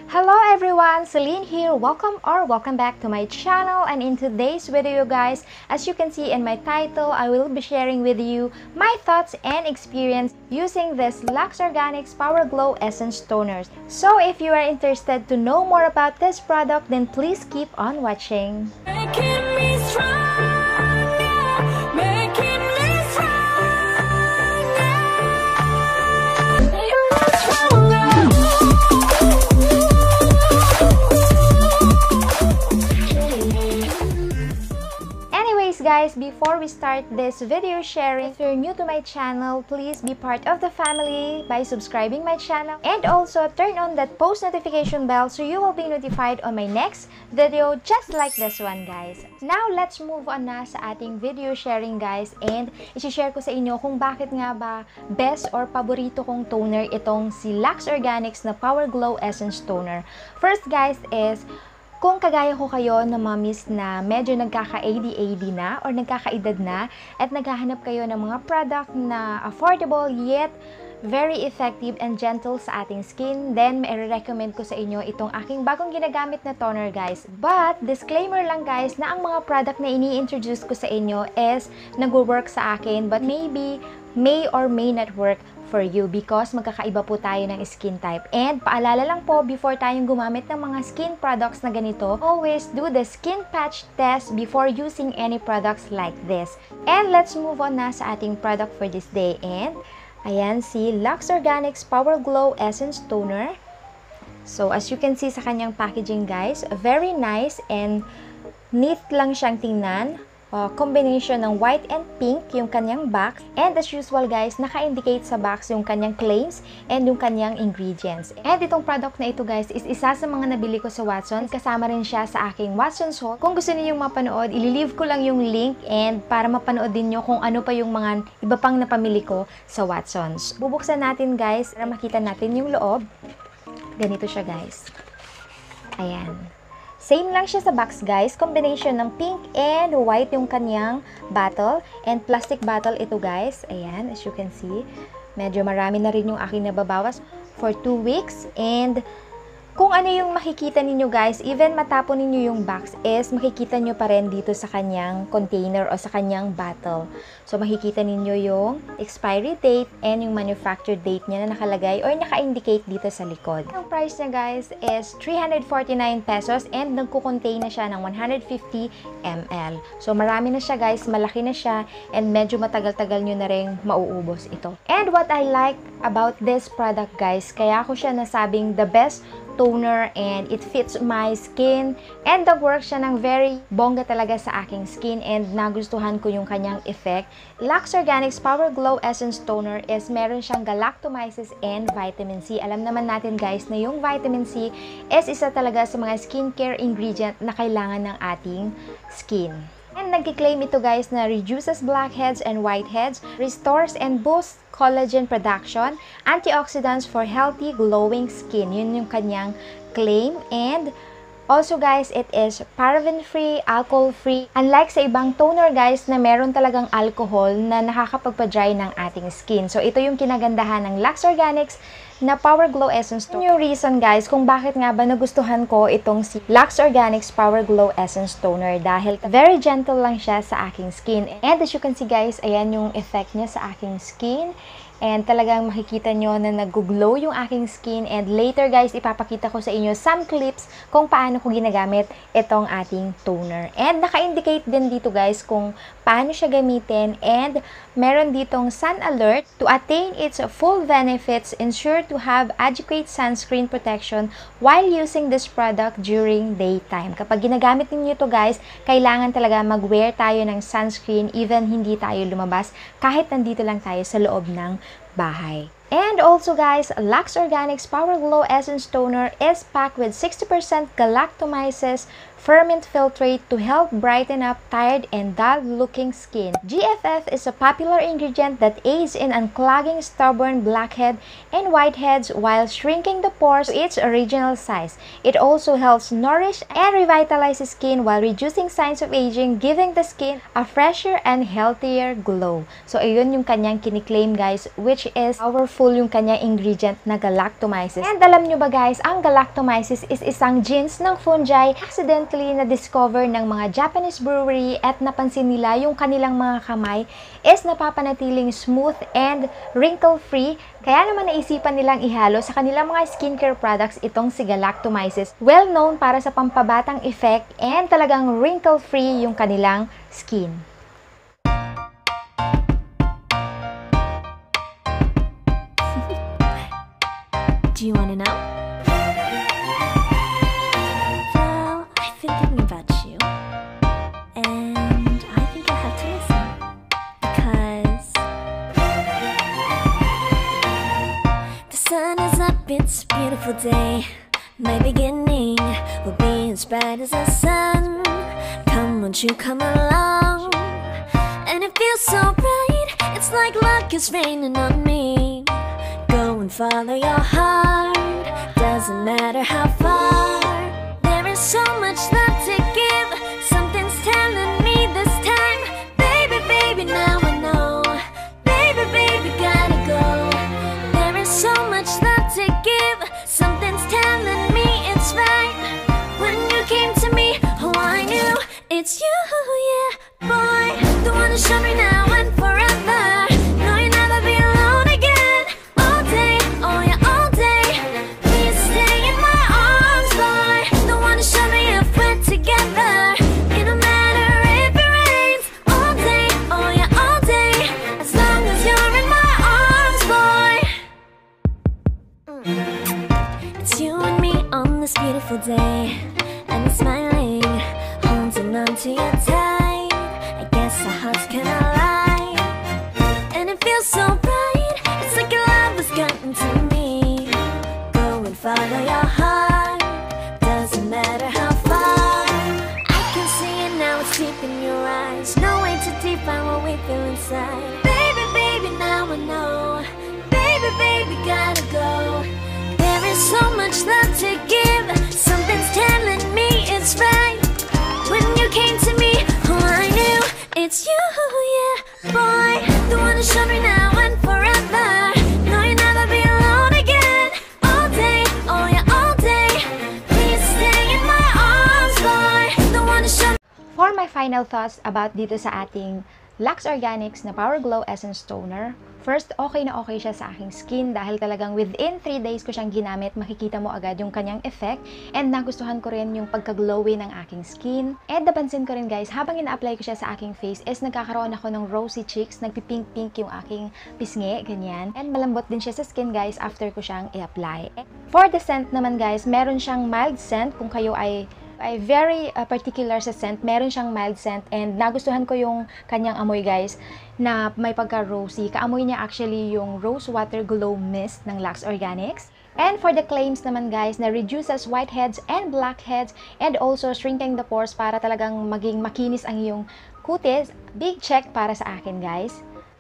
Hello everyone, Celine here. Welcome back to my channel, and in today's video guys, as you can see in my title, I will be sharing with you my thoughts and experience using this Lux Organics Power Glow Essence Toners. So if you are interested to know more about this product, then please keep on watching. Making me stronger, making me stronger, stronger. Anyways guys, before we start this video sharing, if you're new to my channel, please be part of the family by subscribing my channel and also turn on that post notification bell so you will be notified on my next video just like this one guys. Now let's move on na sa ating video sharing guys, and i-share ko sa inyo kung bakit nga ba best or paborito kong toner itong si Lux Organics na Power Glow Essence Toner. First guys is, kung kagaya ko kayo na mamis na medyo nagkaka-AD na or nagkakaedad na at naghahanap kayo ng mga product na affordable yet very effective and gentle sa ating skin, then mai-recommend ko sa inyo itong aking bagong ginagamit na toner guys. But disclaimer lang guys na ang mga product na ini-introduce ko sa inyo is nag-work sa akin but maybe may or may not work for you because magkakaiba po tayo ng skin type. And paalala lang po, before tayong gumamit ng mga skin products na ganito, always do the skin patch test before using any products like this. And let's move on na sa ating product for this day. And ayan, si Lux Organics Power Glow Essence Toner. So as you can see sa kanyang packaging guys, very nice and neat lang siyang tingnan. Combination ng white and pink yung kanyang box, and as usual guys, naka-indicate sa box yung kanyang claims and yung kanyang ingredients. And itong product na ito guys is isa sa mga nabili ko sa Watsons, kasama rin siya sa aking Watsons haul. Kung gusto niyo yung mapanood, ililive ko lang yung link and para mapanood din nyo kung ano pa yung mga iba pang napamili ko sa Watsons. Bubuksan natin guys para makita natin yung loob. Ganito siya guys. Ayan. Same lang siya sa box guys, combination ng pink and white yung kanyang bottle, and plastic bottle ito guys. Ayan, as you can see, medyo marami na rin yung aking nababawas for 2 weeks. And kung ano yung makikita ninyo guys, even matapon ninyo yung box, is makikita nyo pa rin dito sa kanyang container o sa kanyang bottle. So makikita ninyo yung expiry date and yung manufacture date niya na nakalagay or naka-indicate dito sa likod. Ang price niya guys is 349 pesos and nagko-contain na siya ng 150 ml. So marami na siya guys, malaki na siya, and medyo matagal-tagal nyo na rin mauubos ito. And what I like about this product guys, kaya ko siya nasabing the best toner and it fits my skin, and nag-work siya ng very bongga talaga sa aking skin and nagustuhan ko yung kanyang effect. Lux Organics Power Glow Essence Toner is meron siyang galactomyces and vitamin C. Alam naman natin guys na yung vitamin C is isa talaga sa mga skincare ingredient na kailangan ng ating skin. And nagki-claim ito guys na reduces blackheads and whiteheads, restores and boosts collagen production, antioxidants for healthy glowing skin. Yun yung kanyang claim. And also guys, it is paraben-free, alcohol-free. Unlike sa ibang toner guys na meron talagang alcohol na nakakapagpa-dry ng ating skin. So ito yung kinagandahan ng Lux Organics na Power Glow Essence Toner. Yung reason guys kung bakit nga ba nagustuhan ko itong si Lux Organics Power Glow Essence Toner, dahil very gentle lang siya sa aking skin. And as you can see guys, ayan yung effect niya sa aking skin. And talagang makikita nyo na nag-glow yung aking skin. And later guys, ipapakita ko sa inyo some clips kung paano ko ginagamit itong ating toner. And naka-indicate din dito guys kung paano siya gamitin. And meron ditong sun alert. To attain its full benefits, ensure to have adequate sunscreen protection while using this product during daytime. Kapag ginagamit niyo ito guys, kailangan talaga mag-wear tayo ng sunscreen even hindi tayo lumabas, kahit nandito lang tayo sa loob ng bahay. And also guys, Lux Organics Power Glow Essence Toner is packed with 60% galactomyces ferment filtrate to help brighten up tired and dull-looking skin. GFF is a popular ingredient that aids in unclogging stubborn blackhead and whiteheads while shrinking the pores to its original size. It also helps nourish and revitalize the skin while reducing signs of aging, giving the skin a fresher and healthier glow. So, ayun yung kanyang kiniklaim guys, which is powerful powerful yung kanyang ingredient na galactomyces. And alam nyo ba guys, ang galactomyces is isang genes ng fungi accidentally na-discover ng mga Japanese brewery at napansin nila yung kanilang mga kamay is napapanatiling smooth and wrinkle-free. Kaya naman naisipan nilang ihalo sa kanilang mga skincare products itong si galactomyces. Well known para sa pampabatang effect and talagang wrinkle-free yung kanilang skin. Do you want to know? Well, I've been thinking about you, and I think I have to listen because the sun is up, it's a beautiful day. My beginning will be as bright as the sun. Come, won't you come along? And it feels so bright, it's like luck is raining on me. Go and follow your heart, doesn't matter how far. There is so much love to give, something's telling me this time. Baby, baby, now I know. Baby, baby, gotta go. There is so much love to give, something's telling me it's right. When you came to me, oh I knew it's you, yeah, boy. The one who showed me now and forever. No, you'll never be alone again. All day, oh yeah, all day. Please stay in my arms, boy. The one who showed me if we're together. It don't matter if it rains. All day, oh yeah, all day. As long as you're in my arms, boy. It's you and me on this beautiful day, and I'm smiling, holding on to you tight. I guess our hearts can align, and it feels so bright. It's like your love has gotten to me. Go and follow your heart, doesn't matter how far. I can see it now, it's deep in your eyes. No way to define what we feel inside. Baby, baby, now I know. Baby, baby, gotta go. There is so much love to give, something's telling me it's right. When you came to me, oh I knew it's you, yeah, boy. The one who showed me now and forever. No, you'll never be alone again. All day, oh yeah, all day. Please stay in my arms, boy. The one who showed me. For my final thoughts about dito sa ating Lux Organics na Power Glow Essence Toner, first, okay na okay siya sa aking skin dahil talagang within 3 days ko siyang ginamit, makikita mo agad yung kanyang effect and nagustuhan ko rin yung pagka-glowy ng aking skin. And napansin ko rin guys, habang ina-apply ko siya sa aking face is nagkakaroon ako ng rosy cheeks, nagpipink-pink yung aking pisngi, ganyan. And malambot din siya sa skin guys after ko siyang i-apply. For the scent naman guys, meron siyang mild scent kung kayo ay very particular sa scent. Meron siyang mild scent and nagustuhan ko yung kanyang amoy guys na may pagka-rosy. Kaamoy niya actually yung Rose Water Glow Mist ng Lux Organics. And for the claims naman guys na reduces whiteheads and blackheads and also shrinking the pores para talagang maging makinis ang iyong kutis, big check para sa akin guys.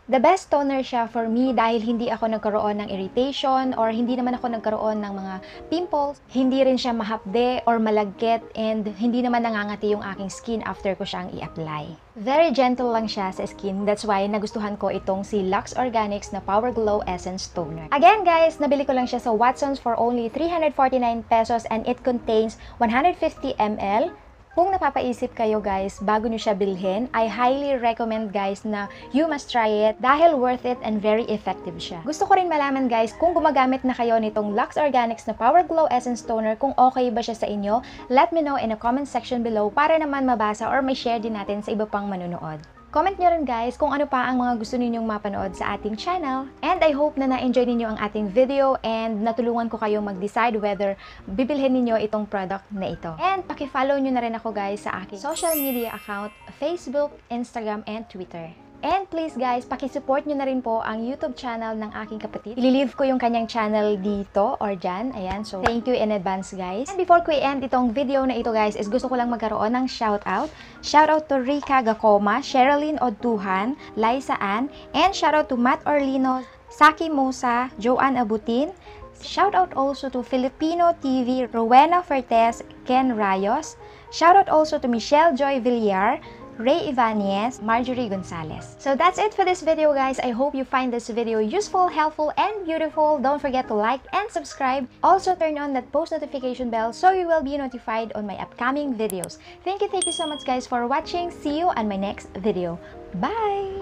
The best toner siya for me dahil hindi ako nagkaroon ng irritation or hindi naman ako nagkaroon ng mga pimples. Hindi rin siya mahapde or malagkit and hindi naman nangangati yung aking skin after ko siyang i-apply. Very gentle lang siya sa skin. That's why nagustuhan ko itong si Lux Organics na Power Glow Essence Toner. Again guys, nabili ko lang siya sa Watsons for only 349 pesos and it contains 150 ml. Kung napapaisip kayo guys, bago nyo siya bilhin, I highly recommend guys na you must try it dahil worth it and very effective siya. Gusto ko rin malaman guys kung gumagamit na kayo nitong Lux Organics na Power Glow Essence Toner, kung okay ba siya sa inyo. Let me know in the comment section below para naman mabasa or may share din natin sa iba pang manunood. Comment nyo rin guys kung ano pa ang mga gusto ninyong mapanood sa ating channel. And I hope na na-enjoy ninyo ang ating video and natulungan ko kayong mag-decide whether bibilhin ninyo itong product na ito. And paki-follow nyo na rin ako guys sa aking social media account, Facebook, Instagram, and Twitter. And please guys, paki-support nyo na rin po ang YouTube channel ng aking kapatid. I-leave ko yung kanyang channel dito or dyan. Ayan, so thank you in advance guys. And before ko i-end itong video na ito guys, is gusto ko lang magkaroon ng shoutout. Shoutout to Rica Gacoma, Sherilyn Odtuhan, Liza Ann, and shoutout to Matt Orlino, Saki Mosa, Joanne Abutin. Shoutout also to Filipino TV, Rowena Fertes, Ken Rayos. Shoutout also to Michelle Joy Villar, Ray Ibanez, Marjorie Gonzalez. So that's it for this video, guys. I hope you find this video useful, helpful, and beautiful. Don't forget to like and subscribe. Also, turn on that post notification bell so you will be notified on my upcoming videos. Thank you so much, guys, for watching. See you on my next video. Bye!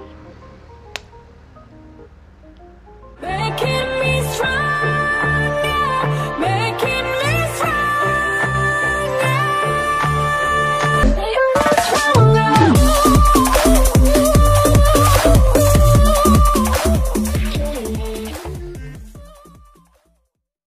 Making me strong.